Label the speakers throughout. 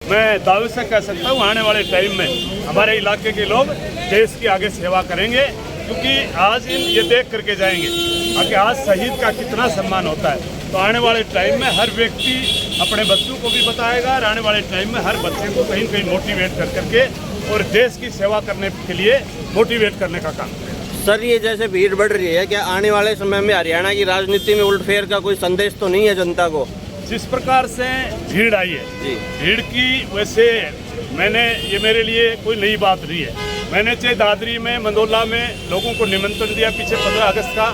Speaker 1: मैं दावे से कह सकता हूँ आने वाले टाइम में हमारे इलाके के लोग देश की आगे सेवा करेंगे, क्योंकि आज ये देख करके जाएंगे कि आज शहीद का कितना सम्मान होता है। तो आने वाले टाइम में हर व्यक्ति अपने बच्चों को भी बताएगा और आने वाले टाइम में हर बच्चे को कहीं कहीं मोटिवेट कर करके और देश की सेवा करने के लिए मोटिवेट करने का काम करेगा।
Speaker 2: सर, ये जैसे भीड़ बढ़ रही है, क्या आने वाले समय में हरियाणा की राजनीति में उलटफेर का कोई संदेश तो नहीं है जनता को?
Speaker 1: जिस प्रकार से भीड़ आई है
Speaker 2: जी,
Speaker 1: भीड़ की वैसे ये मेरे लिए कोई नई बात नहीं है। मैंने चाहे दादरी में, मंदोला में लोगों को निमंत्रण दिया, पीछे 15 अगस्त का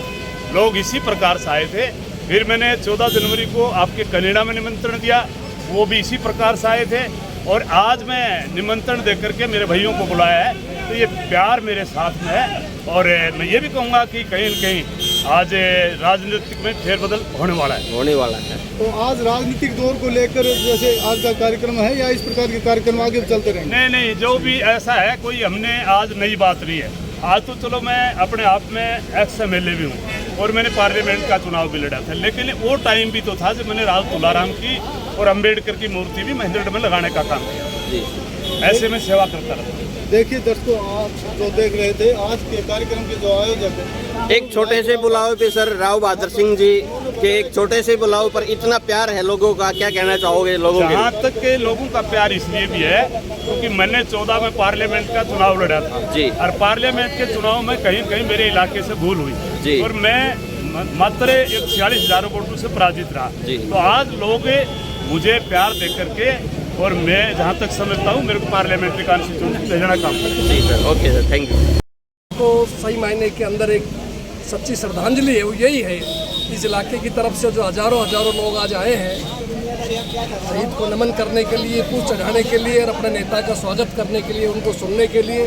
Speaker 1: लोग इसी प्रकार से आए थे। फिर मैंने 14 जनवरी को आपके कनेडा में निमंत्रण दिया, वो भी इसी प्रकार से आए थे। और आज मैं निमंत्रण दे करके मेरे भाइयों को बुलाया है, तो ये प्यार मेरे साथ में है। और मैं ये भी कहूँगा कि कहीं न कहीं आज राजनीतिक में फेरबदल होने वाला है।
Speaker 3: तो आज राजनीतिक दौर को लेकर जैसे आज का कार्यक्रम है या इस प्रकार के कार्यक्रम आगे चलते रहेंगे?
Speaker 1: नहीं, जो भी ऐसा है कोई हमने आज नई बात नहीं है। आज तो चलो मैं अपने आप में एक्स MLA भी हूँ और मैंने पार्लियामेंट का चुनाव भी लड़ा था, लेकिन वो टाइम भी तो था जब मैंने राज तुलाराम की और अम्बेडकर की मूर्ति भी महेंद्रगढ़ में लगाने का काम किया। ऐसे में सेवा करता रहा।
Speaker 3: देखिए दर्शकों, आप जो देख रहे थे आज के कार्यक्रम के जो आयोजक है,
Speaker 2: एक छोटे से बुलाव पे सर राव बहादुर सिंह जी के एक छोटे से बुलाव पर इतना प्यार है लोगों का, क्या कहना चाहोगे लोगों के?
Speaker 1: जहाँ तक के लोगों का प्यार इसलिए भी है क्योंकि मैंने 14 में पार्लियामेंट का चुनाव लड़ा था
Speaker 2: जी,
Speaker 1: और पार्लियामेंट के चुनाव में कहीं कहीं मेरे इलाके से भूल हुई
Speaker 2: जी,
Speaker 1: और मैं मात्र 46,000 वोटों से पराजित रहा जी। तो आज लोग मुझे प्यार दे करके और मैं जहाँ तक समझता हूँ मेरे को पार्लियामेंट्री कॉन्स्टिट्यूंसी भेजना काम करता
Speaker 2: जी sir. Okay sir, thank you.
Speaker 4: को सही मायने के अंदर एक सच्ची श्रद्धांजलि है, वो यही है इस इलाके की तरफ से जो हजारों लोग आज आए हैं शहीद को नमन करने के लिए, पूछ चढ़ाने के लिए और अपने नेता का स्वागत करने के लिए, उनको सुनने के लिए।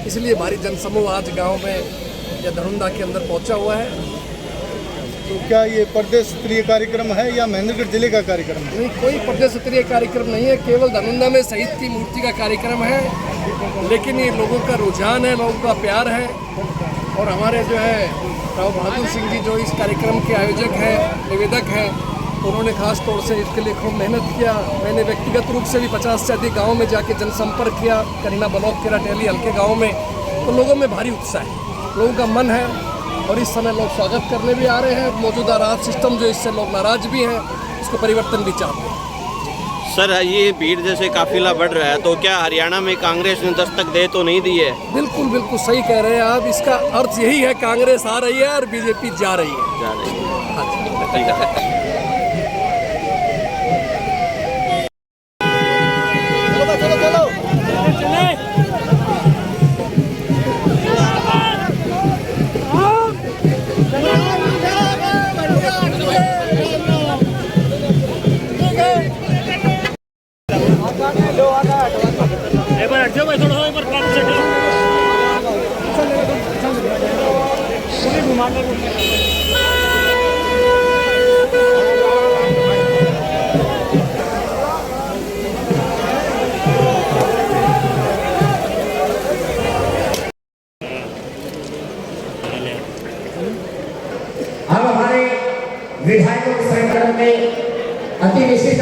Speaker 4: इसलिए भारी जनसमूह आज गांव में या धनुंदा के अंदर पहुंचा हुआ है।
Speaker 3: तो क्या ये प्रदेश स्तरीय कार्यक्रम है या महेंद्रगढ़ जिले का कार्यक्रम है?
Speaker 4: नहीं, कोई प्रदेश स्तरीय कार्यक्रम नहीं है, केवल धनुंदा में शहीद की मूर्ति का कार्यक्रम है। लेकिन ये लोगों का रुझान है, लोगों का प्यार है। और हमारे जो है राव बहादुर सिंह जी जो इस कार्यक्रम के आयोजक हैं, निवेदक हैं, उन्होंने खास तौर से इसके लिए खूब मेहनत किया। मैंने व्यक्तिगत रूप से भी 50 से अधिक गाँव में जाके जनसंपर्क किया, करीना ब्लॉक के राटेली हल्के गाँव में। तो लोगों में भारी उत्साह है, लोगों का मन है और इस समय लोग स्वागत करने भी आ रहे हैं। मौजूदा राज सिस्टम जो इससे लोग नाराज भी हैं, इसको परिवर्तन भी चाहते हैं।
Speaker 2: सर, ये भीड़ जैसे काफिला बढ़ रहा है, तो क्या हरियाणा में कांग्रेस ने दस्तक दे तो नहीं दी है?
Speaker 4: बिल्कुल सही कह रहे हैं आप। इसका अर्थ यही है, कांग्रेस आ रही है और बीजेपी जा रही है।
Speaker 5: अब हमारे विधायकों के संगठन में अति विशिष्ट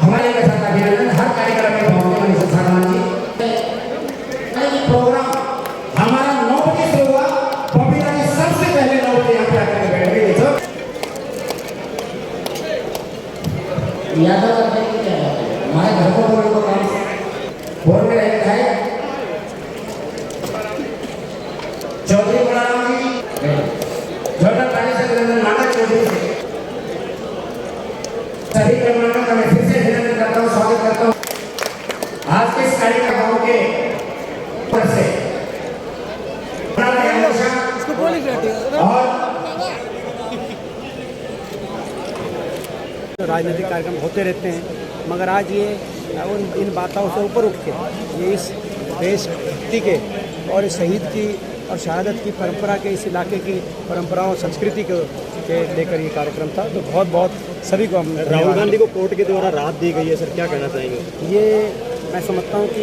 Speaker 5: हमारे के साथ अभिनंदन। हर कार्यक्रम में पहुंचने वाले सत्साराम जी प्रोग्राम हमारा 9 बजे से हुआ। पपीता जी सबसे पहले 9 बजे यहाँ पे आकर बैठ गए। देखो यादव करते हैं क्या हमारे घर को बोलने को काम बोल में रहता है। चौधरी बलराम जी जोड़ा पानी से नाटक चौधरी से सभी मेहमानों का मैं फिर से अभिनंदन करता हूँ, स्वागत करता हूँ आज के इस कार्यक्रम के पर से। और
Speaker 6: राजनीतिक कार्यक्रम होते रहते हैं, मगर आज ये इन बातों से ऊपर उठ के ये इस देशभक्ति के और शहीद की और शहादत की परंपरा के, इस इलाके की परंपराओं और संस्कृति को लेकर ये कार्यक्रम था। तो बहुत सभी को हम।
Speaker 7: राहुल गांधी को कोर्ट के द्वारा राहत दी गई है सर, क्या कहना चाहेंगे?
Speaker 6: ये मैं समझता हूँ कि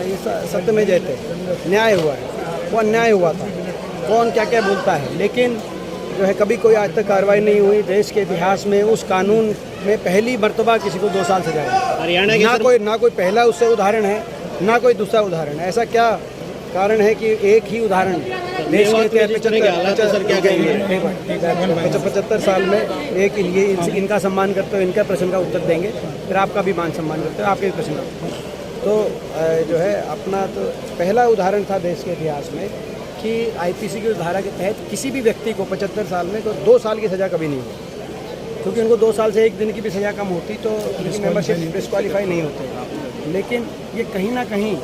Speaker 6: ये सत्य में जयते न्याय हुआ है, वो अन्याय हुआ था। कौन क्या क्या बोलता है, लेकिन जो है कभी कोई आज तक कार्रवाई नहीं हुई। देश के इतिहास में उस कानून में पहली मर्तबा किसी को 2 साल सजा है।
Speaker 2: हरियाणा के
Speaker 6: ना कोई पहला उससे उदाहरण है, ना कोई दूसरा उदाहरण है। ऐसा क्या कारण है कि एक ही उदाहरण देश के 75 साल में एक ये इनका सम्मान करते हो, इनका प्रश्न का उत्तर देंगे, फिर आपका भी मान सम्मान करते हो, आपके भी प्रश्न का। तो जो है अपना तो पहला उदाहरण था देश के इतिहास में कि आईपीसी की धारा के तहत किसी भी व्यक्ति को 75 साल में तो 2 साल की सज़ा कभी नहीं हुई, क्योंकि उनको 2 साल से 1 दिन की भी सज़ा कम होती तो उनकी मेंबरशिप डिस्क्वालीफाई नहीं होते। लेकिन ये कहीं ना कहीं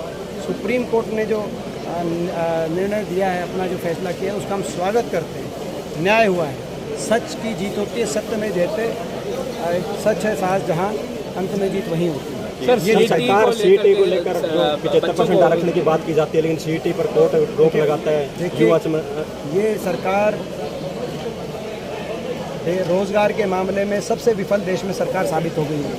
Speaker 6: सुप्रीम कोर्ट ने जो निर्णय दिया है, अपना जो फैसला किया है, उसका हम स्वागत करते हैं। न्याय हुआ है, सच की जीत होती है, सत्य में जयते, सच है साहस जहाँ, अंत में जीत वहीं होती है।
Speaker 7: सर, ये सरकार सीईटी को लेकर 75% आरक्षण की बात की जाती है, लेकिन सीईटी पर कोर्ट रोक लगाता है।
Speaker 6: ये सरकार रोजगार के मामले में सबसे विफल देश में सरकार साबित हो गई है।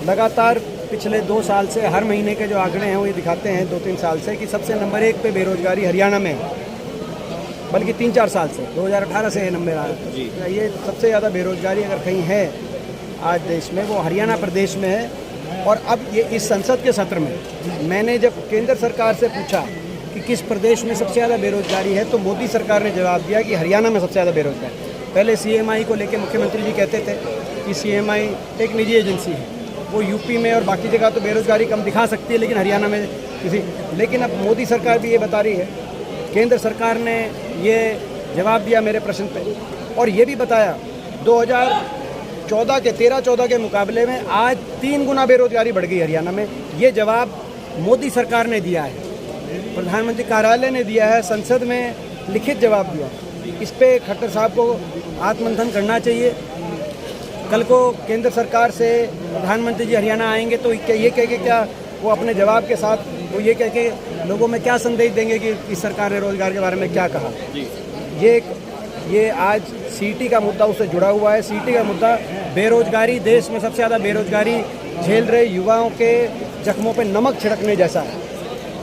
Speaker 6: लगातार पिछले 2 साल से हर महीने के जो आंकड़े हैं वो ये दिखाते हैं 2-3 साल से कि सबसे नंबर 1 पे बेरोजगारी हरियाणा में है, बल्कि 3-4 साल से 2018 से नंबर आ रहा है। ये सबसे ज़्यादा बेरोजगारी अगर कहीं है आज देश में वो हरियाणा प्रदेश में है। और अब ये इस संसद के सत्र में मैंने जब केंद्र सरकार से पूछा कि किस प्रदेश में सबसे ज़्यादा बेरोजगारी है, तो मोदी सरकार ने जवाब दिया कि हरियाणा में सबसे ज़्यादा बेरोजगारी। पहले CMI को लेकर मुख्यमंत्री जी कहते थे कि CMI एक निजी एजेंसी है, वो यूपी में और बाकी जगह तो बेरोजगारी कम दिखा सकती है, लेकिन हरियाणा में लेकिन अब मोदी सरकार भी ये बता रही है, केंद्र सरकार ने ये जवाब दिया मेरे प्रश्न पे, और ये भी बताया 2014 के मुकाबले में आज 3 गुना बेरोजगारी बढ़ गई हरियाणा में। ये जवाब मोदी सरकार ने दिया है, प्रधानमंत्री कार्यालय ने दिया है, संसद में लिखित जवाब दिया। इस पे खट्टर साहब को आत्ममंथन करना चाहिए। कल को केंद्र सरकार से प्रधानमंत्री जी हरियाणा आएंगे तो ये कह के क्या वो अपने जवाब के साथ वो ये कह के लोगों में क्या संदेश देंगे कि इस सरकार ने रोजगार के बारे में क्या कहा। ये आज सीईटी का मुद्दा उससे जुड़ा हुआ है। सीईटी का मुद्दा बेरोजगारी, देश में सबसे ज़्यादा बेरोजगारी झेल रहे युवाओं के जख्मों पे नमक छिड़कने जैसा है।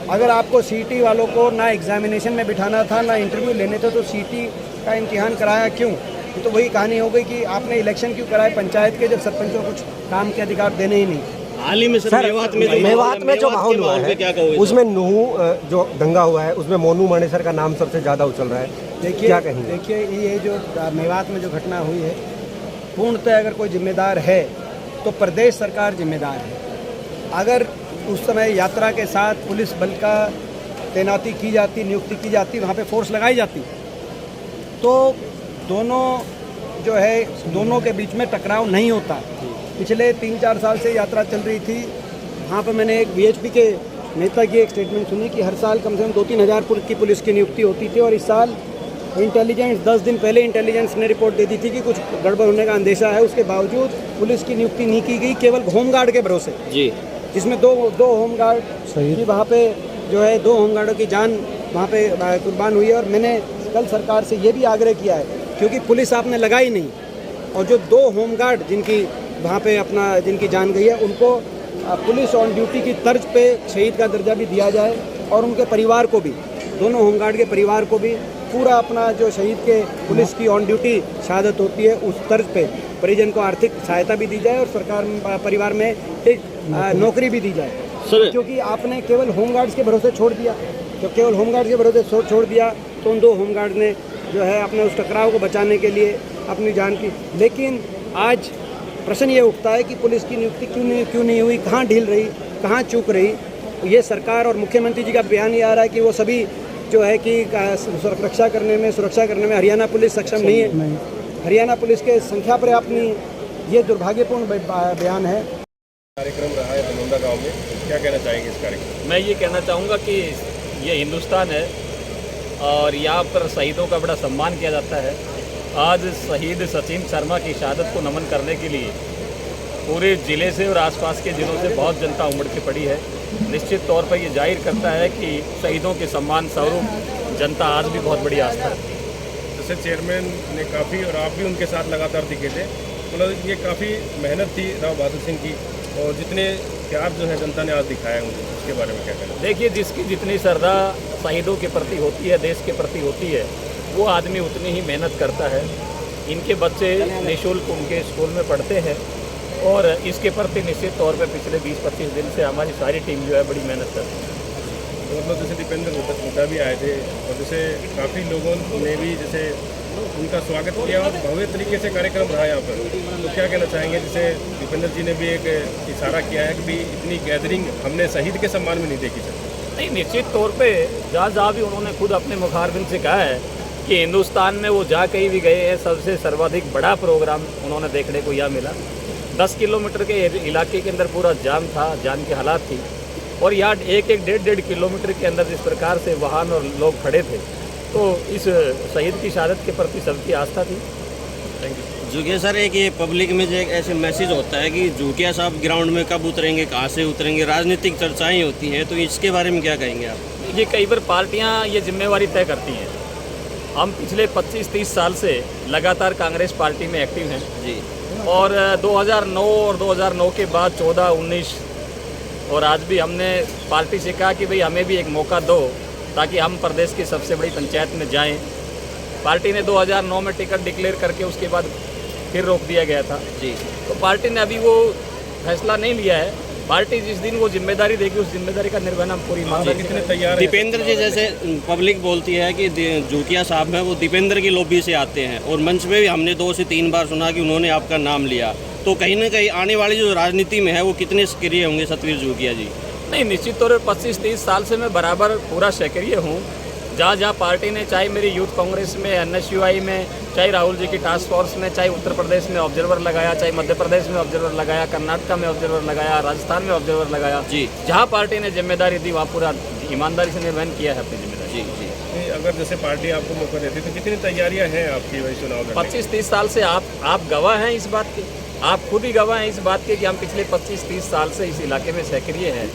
Speaker 6: अगर आपको सीईटी वालों को ना एग्जामिनेशन में बिठाना था, ना इंटरव्यू लेने थे, तो सीईटी का इम्तिहान कराया क्यों? तो वही कहानी हो गई कि आपने इलेक्शन क्यों कराए पंचायत के, जब सरपंच को कुछ काम के अधिकार देने ही नहीं।
Speaker 2: हाल ही में सर
Speaker 8: मेवात में जो माहौल हुआ है उसमें नूहू जो दंगा हुआ है उसमें मोनू मानेसर का नाम सबसे ज़्यादा उछल रहा है। क्या कहेंगे?
Speaker 6: देखिए ये जो मेवात में जो घटना हुई है, पूर्णतः अगर कोई जिम्मेदार है तो प्रदेश सरकार जिम्मेदार है। अगर उस समय यात्रा के साथ पुलिस बल का तैनाती की जाती, नियुक्ति की जाती, वहाँ पे फोर्स लगाई जाती, तो दोनों के बीच में टकराव नहीं होता। पिछले 3-4 साल से यात्रा चल रही थी, वहाँ पर मैंने एक BHP के नेता की एक स्टेटमेंट सुनी कि हर साल कम से कम 2-3 हज़ार की पुलिस की नियुक्ति होती थी, और इस साल इंटेलिजेंस 10 दिन पहले इंटेलिजेंस ने रिपोर्ट दे दी थी कि कुछ गड़बड़ होने का अंदेशा है। उसके बावजूद पुलिस की नियुक्ति नहीं की गई, केवल होमगार्ड के भरोसे जी, जिसमें दो होमगार्ड की वहाँ पे जो है 2 होमगार्डों की जान वहाँ पे कुर्बान हुई है। और मैंने कल सरकार से ये भी आग्रह किया है, क्योंकि पुलिस आपने लगाई नहीं, और जो 2 होमगार्ड जिनकी वहाँ पे जिनकी जान गई है, उनको पुलिस ऑन ड्यूटी की तर्ज पे शहीद का दर्जा भी दिया जाए, और उनके परिवार को भी, दोनों होमगार्ड के परिवार को भी पूरा अपना जो शहीद के पुलिस की ऑन ड्यूटी शहादत होती है उस तर्ज पे परिजन को आर्थिक सहायता भी दी जाए, और सरकार परिवार में एक नौकरी भी दी जाए। क्योंकि आपने केवल होमगार्ड्स के भरोसे छोड़ दिया, छोड़ दिया तो उन 2 होमगार्ड ने जो है अपने उस टकराव को बचाने के लिए अपनी जान की। लेकिन आज प्रश्न ये उठता है कि पुलिस की नियुक्ति क्यों नहीं हुई, कहाँ ढील रही, कहाँ चूक रही। ये सरकार और मुख्यमंत्री जी का बयान ये आ रहा है कि वो सभी जो है कि सुरक्षा करने में हरियाणा पुलिस सक्षम नहीं है, हरियाणा पुलिस के संख्या पर्याप्त नहीं। ये दुर्भाग्यपूर्ण बयान है।
Speaker 9: कार्यक्रम रहा है धनौंदा गांव में, क्या कहना चाहेंगे इस कार्यक्रम?
Speaker 10: मैं ये कहना चाहूँगा कि ये हिंदुस्तान है और यहाँ पर शहीदों का बड़ा सम्मान किया जाता है। आज शहीद सचिन शर्मा की शहादत को नमन करने के लिए पूरे ज़िले से और आसपास के ज़िलों से बहुत जनता उमड़ के पड़ी है। निश्चित तौर पर ये जाहिर करता है कि शहीदों के सम्मान स्वरूप जनता आज भी बहुत बड़ी आस्था है।
Speaker 9: जैसे चेयरमैन ने काफ़ी, और आप भी उनके साथ लगातार दिखे थे, मतलब ये काफ़ी मेहनत थी राव बहादुर सिंह की, और जितने प्यार जो है जनता ने आज दिखाया उनको, उसके बारे में क्या कहना?
Speaker 10: देखिए, जिसकी जितनी श्रद्धा शहीदों के प्रति होती है, देश के प्रति होती है, वो आदमी उतनी ही मेहनत करता है। इनके बच्चे निःशुल्क उनके स्कूल में पढ़ते हैं और इसके प्रति निश्चित तौर पे पिछले 20-25 दिन से हमारी सारी टीम जो है बड़ी मेहनत करती है।
Speaker 9: तो मतलब जैसे दीपेंद्र हुड्डा भी आए थे और जैसे काफ़ी लोगों ने भी जैसे उनका स्वागत किया और भव्य तरीके से कार्यक्रम रहा यहाँ पर, तो क्या कहना चाहेंगे? जैसे दीपेंद्र जी ने भी एक इशारा किया है कि भी इतनी गैदरिंग हमने शहीद के सम्मान में नहीं देखी सर।
Speaker 10: नहीं, निश्चित तौर पे जहाँ भी उन्होंने खुद अपने मुखारबिन से कहा है कि हिंदुस्तान में वो जहाँ कहीं भी गए हैं सबसे सर्वाधिक बड़ा प्रोग्राम उन्होंने देखने को यहाँ मिला। 10 किलोमीटर के इलाके के अंदर पूरा जाम था, जाम की हालात थी और यहाँ 1-1.5 किलोमीटर के अंदर जिस प्रकार से वाहन और लोग खड़े थे, तो इस शहीद की शहादत के प्रति सबकी आस्था थी। Thank you.
Speaker 2: जुगिया सर, एक ये पब्लिक में जो एक ऐसे मैसेज होता है कि जुगिया साहब ग्राउंड में कब उतरेंगे, कहाँ से उतरेंगे, राजनीतिक चर्चाएं होती हैं, तो इसके बारे में क्या कहेंगे आप?
Speaker 10: ये कई बार पार्टियां ये जिम्मेवारी तय करती हैं। हम पिछले 25-30 साल से लगातार कांग्रेस पार्टी में एक्टिव हैं
Speaker 2: जी,
Speaker 10: और 2009 के बाद 14-19 और आज भी हमने पार्टी से कहा कि भाई हमें भी एक मौका दो ताकि हम प्रदेश की सबसे बड़ी पंचायत में जाएं। पार्टी ने 2009 में टिकट डिक्लेयर करके उसके बाद फिर रोक दिया गया था
Speaker 2: जी।
Speaker 10: तो पार्टी ने अभी वो फैसला नहीं लिया है। पार्टी जिस दिन वो जिम्मेदारी देगी उस जिम्मेदारी का निर्वहन हम पूरी ईमानदारी से
Speaker 9: कितने तैयार हैं?
Speaker 2: दीपेंद्र जी, जैसे पब्लिक बोलती है कि जुकिया साहब हैं वो दीपेंद्र की लॉबी से आते हैं और मंच पे भी हमने 2 से 3 बार सुना कि उन्होंने आपका नाम लिया, तो कहीं ना कहीं आने वाली जो राजनीति में है वो कितने सक्रिय होंगे सतवीर जुकिया जी?
Speaker 10: नहीं, निश्चित तौर पर 25-30 साल से मैं बराबर पूरा सक्रिय हूँ। जहाँ पार्टी ने, चाहे मेरी यूथ कांग्रेस में, NSUI में, चाहे राहुल जी की टास्क फोर्स में, चाहे उत्तर प्रदेश में ऑब्जर्वर लगाया, चाहे मध्य प्रदेश में ऑब्जर्वर लगाया, कर्नाटक में ऑब्जर्वर लगाया, राजस्थान में ऑब्जर्वर लगाया जी, जहाँ पार्टी ने जिम्मेदारी दी वहाँ पूरा ईमानदारी से निर्वहन किया है अपनी जिम्मेदारी।
Speaker 2: जी जी।
Speaker 9: अगर जैसे पार्टी आपको मौका देती तो कितनी तैयारियां हैं आपकी वही चुनाव?
Speaker 10: 25-30 साल से आप गवाह हैं इस बात के, आप खुद ही गवाह हैं इस बात के कि हम पिछले 25-30 साल से इस इलाके में सक्रिय हैं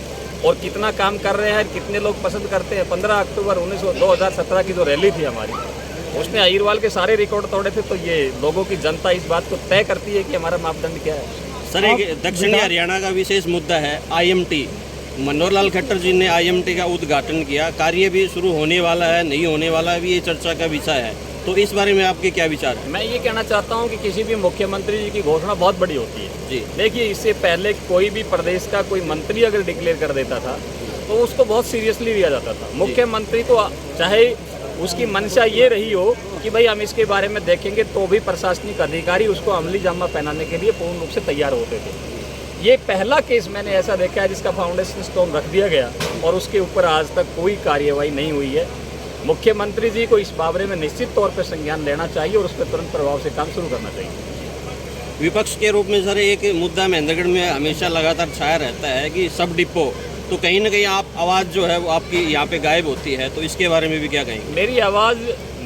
Speaker 10: और कितना काम कर रहे हैं, कितने लोग पसंद करते हैं। 15 अक्टूबर 2017 की जो रैली थी हमारी, उसने अहिरवाल के सारे रिकॉर्ड तोड़े थे, तो ये लोगों की जनता इस बात को तय करती है कि हमारा मापदंड क्या है।
Speaker 2: सर, एक दक्षिणी हरियाणा का विशेष मुद्दा है IMT। मनोहर लाल खट्टर जी ने IMT का उद्घाटन किया, कार्य भी शुरू होने वाला है, नहीं होने वाला है, भी ये चर्चा का विषय है, तो इस बारे में आपके क्या विचार है?
Speaker 10: मैं ये कहना चाहता हूँ कि किसी भी मुख्यमंत्री जी की घोषणा बहुत बड़ी होती है
Speaker 2: जी।
Speaker 10: देखिए, इससे पहले कोई भी प्रदेश का कोई मंत्री अगर डिक्लेयर कर देता था तो उसको बहुत सीरियसली लिया जाता था। मुख्यमंत्री तो चाहे उसकी मंशा ये रही हो कि भाई हम इसके बारे में देखेंगे, तो भी प्रशासनिक अधिकारी उसको अमली जामा पहनाने के लिए पूर्ण रूप से तैयार होते थे। ये पहला केस मैंने ऐसा देखा है जिसका फाउंडेशन स्टोन रख दिया गया और उसके ऊपर आज तक कोई कार्यवाही नहीं हुई है। मुख्यमंत्री जी को इस बारे में निश्चित तौर पर संज्ञान लेना चाहिए और उस पर तुरंत प्रभाव से काम शुरू करना चाहिए।
Speaker 2: विपक्ष के रूप में सर, एक मुद्दा महेंद्रगढ़ में हमेशा लगातार छाया रहता है कि सब डिपो, तो कहीं ना कहीं आप आवाज़ जो है वो आपकी यहाँ पे गायब होती है, तो इसके बारे में भी क्या कहेंगे?
Speaker 10: मेरी आवाज़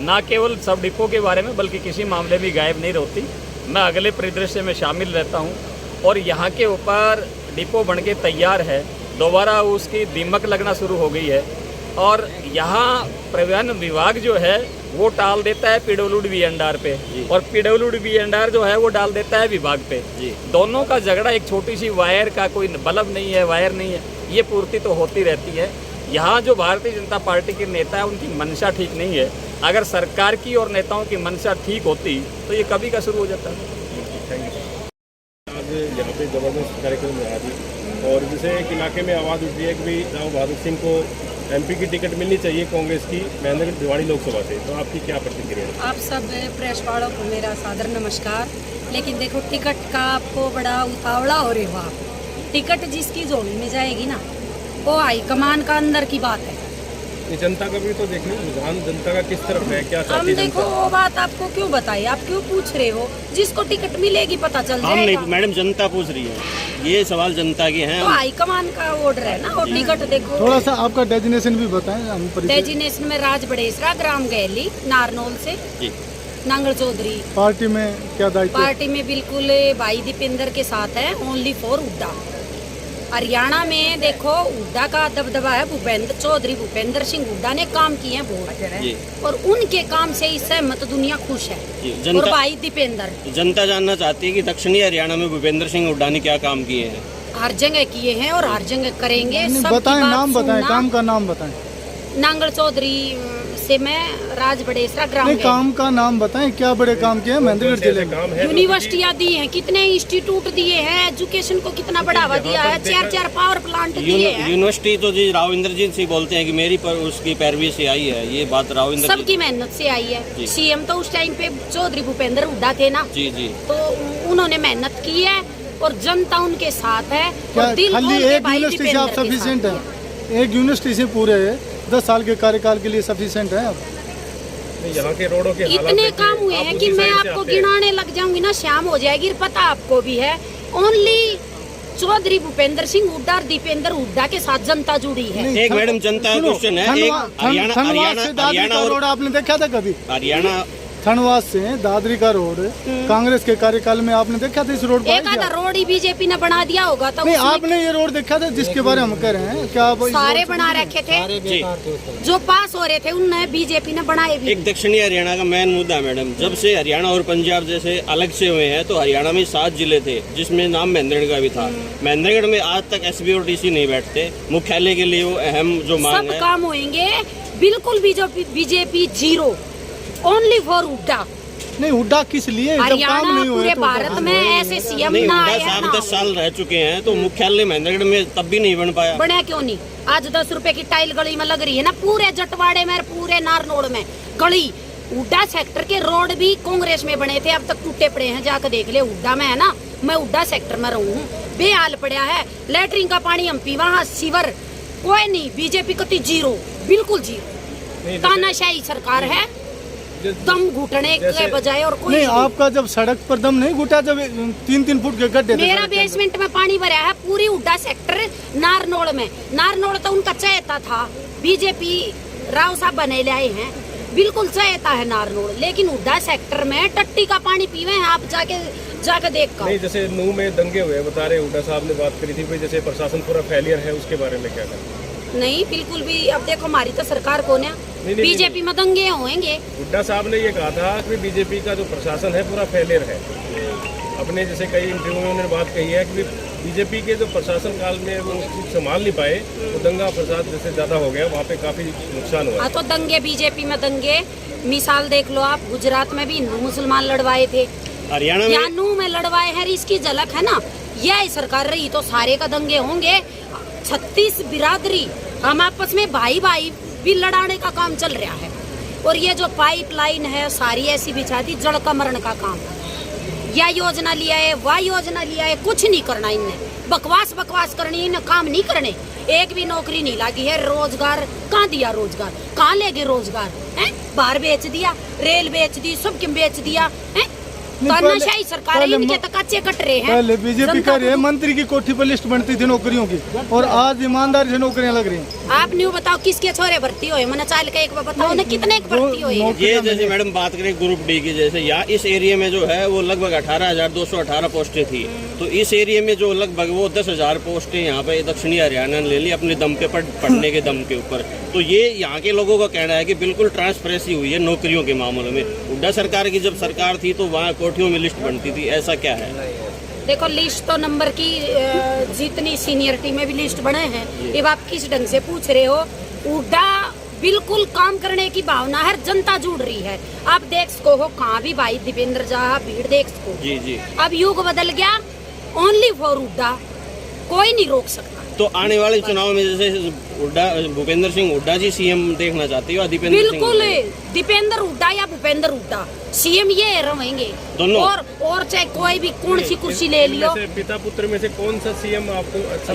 Speaker 10: ना केवल सब डिपो के बारे में बल्कि किसी मामले में गायब नहीं रहती। मैं अगले परिदृश्य में शामिल रहता हूँ और यहाँ के ऊपर डिपो बन के तैयार है, दोबारा उसकी दीमक लगना शुरू हो गई है और यहाँ परिवहन विभाग जो है वो टाल देता है PWD पे और PWD जो है वो डाल देता है विभाग पे। दोनों का झगड़ा एक छोटी सी वायर का, कोई बल्ब नहीं है, वायर नहीं है, ये पूर्ति तो होती रहती है। यहाँ जो भारतीय जनता पार्टी के नेता है उनकी मंशा ठीक नहीं है। अगर सरकार की और नेताओं की मंशा ठीक होती तो ये कभी का शुरू हो जाता है।
Speaker 9: आज यहाँ पे जबरदस्त कार्यक्रम रहा थी और जैसे एक इलाके में आवाज़ उठी है कि भाई राव बहादुर सिंह को MP की टिकट मिलनी चाहिए कांग्रेस की महेंद्रगढ़ भिवाड़ी लोकसभा से, तो आपकी क्या प्रतिक्रिया है?
Speaker 11: आप सब प्रेस वालों को मेरा सादर नमस्कार। लेकिन देखो, टिकट का आपको बड़ा उतावला हो रहे हो आप। टिकट जिसकी झोली में जाएगी ना, वो हाईकमान का अंदर की बात है।
Speaker 9: ये जनता का भी तो देखिए, रुझान जनता का किस तरफ है, क्या चाहती है जनता?
Speaker 11: देखो, वो बात आपको क्यों बताई, आप क्यों पूछ रहे हो? जिसको टिकट मिलेगी पता चल जाएगा।
Speaker 2: नहीं मैडम, जनता पूछ रही है, ये सवाल जनता के हैं।
Speaker 11: तो हाईकमान का ऑर्डर है ना, और टिकट देखो।
Speaker 3: थोड़ा सा आपका डेजिनेशन भी बताएं।
Speaker 11: डेजिनेशन में राज बड़ेसरा, ग्राम गैली, नारनौल से नांगल चौधरी।
Speaker 3: पार्टी में क्या दायित्व?
Speaker 11: पार्टी में बिल्कुल भाई दीपेंद्र के साथ है, ओनली फॉर हुड्डा। हरियाणा में देखो, हुड्डा का दबदबा है। चौधरी भूपेंद्र सिंह हुड्डा ने काम किए हैं बहुत, और उनके काम से इस सहमत दुनिया खुश है। और भाई दीपेंद्र,
Speaker 2: जनता जानना चाहती है कि दक्षिणी हरियाणा में भूपेंद्र सिंह हुड्डा ने क्या काम किए हैं?
Speaker 11: हर जगह किए हैं और हर जगह करेंगे।
Speaker 3: बताएं, नाम बताएं, काम का नाम बताएं।
Speaker 11: नांगल चौधरी से मैं राज बड़ेसरा ग्राम
Speaker 3: नहीं,
Speaker 11: गई।
Speaker 3: काम का नाम बताएं, क्या बड़े काम किए हैं महेंद्रगढ़ जिले में?
Speaker 11: यूनिवर्सिटियाँ दी हैं, कितने इंस्टीट्यूट दिए हैं, एजुकेशन को कितना बढ़ावा दिया है, 4 पावर प्लांट दिए हैं।
Speaker 2: यूनिवर्सिटी तो जी राव इंद्रजीत सिंह बोलते हैं कि मेरी पर उसकी पैरवी से आई है, ये बात राव इंद्रजीत
Speaker 11: सबकी मेहनत से आई है। सीएम तो उस टाइम पे चौधरी भूपेंद्र हुड्डा थे ना,
Speaker 2: जी जी,
Speaker 11: तो उन्होंने मेहनत की है और जनता उनके साथ है।
Speaker 3: क्या
Speaker 11: और दिल
Speaker 3: खाली
Speaker 11: खोल के
Speaker 3: एक
Speaker 11: भाई
Speaker 3: यूनिवर्सिटी से आप
Speaker 11: दीपेंद्र के
Speaker 3: सफिशिएंट
Speaker 11: साथ
Speaker 3: है? एक यूनिवर्सिटी से पूरे 10 साल के कार्यकाल के लिए सफिशिएंट है आप?
Speaker 9: यहाँ के रोडों के हालात
Speaker 11: इतने
Speaker 9: देखिए,
Speaker 11: काम हुए
Speaker 9: आप
Speaker 11: हैं
Speaker 9: उसी
Speaker 11: कि मैं
Speaker 9: साइड से
Speaker 11: आपको
Speaker 9: आते हैं।
Speaker 11: गिनाने लग जाऊंगी ना, शाम हो जाएगी, पता आपको भी है। ओनली चौधरी भूपेंद्र सिंह हुड्डा और दीपेंद्र हुड्डा के साथ जनता जुड़ी है।
Speaker 2: एक मैडम जनता का क्वेश्चन है, एक हरियाणा
Speaker 3: रोड आपने देखा था कभी?
Speaker 2: हरियाणा
Speaker 3: थनवास से दादरी का रोड कांग्रेस के कार्यकाल में आपने देखा था? इस रोड पर
Speaker 11: एक आधा रोड ही बीजेपी ने बना दिया होगा तो
Speaker 3: नहीं,
Speaker 11: उसमें
Speaker 3: आपने ये रोड देखा था जिसके बारे में हम कह रहे हैं? क्या आप इस
Speaker 11: सारे
Speaker 3: रोड से
Speaker 11: बना
Speaker 3: जुड़े?
Speaker 11: रखे थे जो पास हो रहे थे उनने बीजेपी ने बनाए भी।
Speaker 2: एक दक्षिणी हरियाणा का मेन मुद्दा मैडम, जब से हरियाणा और पंजाब जैसे अलग से हुए हैं तो हरियाणा में 7 जिले थे जिसमें नाम महेंद्रगढ़ का भी था। महेंद्रगढ़ में आज तक एसपी और डीसी नहीं बैठते, मुख्यालय के लिए वो अहम जो मांग
Speaker 11: सब
Speaker 2: है।
Speaker 11: काम होंगे, बिल्कुल BJP zero, only for Hooda.
Speaker 3: नहीं, हुड्डा किस लिए? जब काम
Speaker 11: हरियाणा
Speaker 3: नहीं हुए
Speaker 11: पूरे
Speaker 3: तो
Speaker 11: भारत में ऐसे सीएम
Speaker 2: नहीं,
Speaker 11: ना
Speaker 2: हुड्डा
Speaker 11: आया
Speaker 2: साहब
Speaker 11: ना
Speaker 2: 10 साल रह चुके हैं तो मुख्यालय महेंद्रगढ़ में तब भी नहीं बन पाया।
Speaker 11: बना क्यों नहीं? आज 10 रुपए की टाइल गली में लग रही है ना, पूरे जटवाड़े में, पूरे नारनौड़ में गली। हुड्डा सेक्टर के रोड भी कांग्रेस में बने थे, अब तक टूटे पड़े हैं, जाकर देख ले। हुड्डा में है ना, मैं हुड्डा सेक्टर में रहूं हूँ, बेहाल पड़ा है। लेटरिन का पानी हम पीवा, वहाँ सीवर कोई नहीं। बीजेपी कति जीरो, बिल्कुल जीरो। तानाशाही सरकार है, दम घुटने के बजाय और कोई
Speaker 3: नहीं। आपका जब सड़क पर दम नहीं घुटा, जब 3-3 फुट के गड्ढे थे
Speaker 11: मेरा
Speaker 3: सड़क के अंदर।
Speaker 11: बेसमेंट में पानी भरा है पूरी हुड्डा सेक्टर नारनौड़ में। नारनौड़ तो उनका चहेता था, बीजेपी राव साहब बने लाए हैं, बिल्कुल चहेता है नारनौड़। लेकिन हुड्डा सेक्टर में टट्टी का पानी पीवे हैं आप, जाके देख कर।
Speaker 9: नहीं, जैसे नूह में दंगे हुए बता रहे, हुड्डा साहब ने बात करी थी भाई जैसे प्रशासन पूरा फेलियर है, उसके बारे में क्या कहना?
Speaker 11: नहीं, बिल्कुल भी। अब देखो हमारी तो सरकार कौन है? बीजेपी में दंगे होंगे।
Speaker 9: हुड्डा साहब ने ये कहा था कि बीजेपी का जो प्रशासन है पूरा फेलियर है। अपने जैसे कई इंटरव्यू में उन्होंने बात कही है कि बीजेपी के जो प्रशासन काल में वो संभाल नहीं पाए, तो दंगा फसाद जैसे ज्यादा हो गया, वहाँ पे काफी नुकसान हुआ।
Speaker 11: हाँ, तो दंगे बीजेपी में दंगे, मिसाल देख लो आप, गुजरात में भी हिंदू मुसलमान लड़वाए थे,
Speaker 2: हरियाणा में
Speaker 11: नूह में लड़वाए हैं। इसकी झलक है ना, यह सरकार रही तो सारे का दंगे होंगे। 36 बिरादरी हम आपस में भाई भाई भी लड़ाने का काम चल रहा है। और ये जो पाइपलाइन है सारी ऐसी बिछा दी, जड़ का मरण का काम। यह योजना लिया है, वह योजना लिया है, कुछ नहीं करना इनने, बकवास करनी, इन्हें काम नहीं करने। एक भी नौकरी नहीं लगी है। रोजगार कहाँ दिया? रोजगार कहाँ ले गए? रोजगार है बाहर बेच दिया, रेल बेच दी, सब क्यों बेच दिया है? तानाशाही सरकार है, इनके तो कच्चे कट रहे हैं।
Speaker 3: पहले बीजेपी का रहे मंत्री की कोठी पर लिस्ट बनती थी नौकरियों की, और आज ईमानदारी से नौकरियां लग रही हैं।
Speaker 11: आप न्यू बताओ किसके छोरे भर्ती हुए? मैंने चाल का एक बार बताओ ना, कितने भर्ती हुए?
Speaker 2: ये जैसे मैडम बात करें ग्रुप डी की, जैसे यहाँ इस एरिया में जो है वो लगभग 18,218 पोस्टें थी, तो इस एरिया में जो लगभग वो 10,000 पोस्टें यहाँ पे दक्षिणी हरियाणा ने ले ली अपने दम के पढ़ने के दम के ऊपर। तो ये यहाँ के लोगों का कहना है कि बिल्कुल ट्रांसपेरेंसी हुई है नौकरियों के मामलों में। हुड्डा सरकार की जब सरकार थी तो वहाँ कोठियों में लिस्ट बनती थी, ऐसा क्या है?
Speaker 11: देखो लिस्ट तो नंबर की, जितनी सीनियरिटी में भी लिस्ट बने हैं। ये आप किस ढंग से पूछ रहे हो? हुड्डा बिल्कुल काम करने की भावना है, जनता जुड़ रही है। आप देख सको हो कहाँ भी भाई दीपेंद्र जहाँ भीड़ देख सको।
Speaker 2: जी जी।
Speaker 11: अब युग बदल गया, ओनली फॉर हुड्डा, कोई नहीं रोक सकता।
Speaker 2: तो आने वाले चुनाव में जैसे भूपेंद्र सिंह हुड्डा जी सीएम देखना चाहती हो? दीपेंद्र
Speaker 11: बिल्कुल दीपेंद्र हुड्डा या भूपेंद्र हुड्डा सीएम ये रहेंगे
Speaker 2: दोनों।
Speaker 11: और चाहे कोई भी कौन सी कुर्सी ले लियो।
Speaker 9: पिता पुत्र में से कौन सा सीएम आपको अच्छा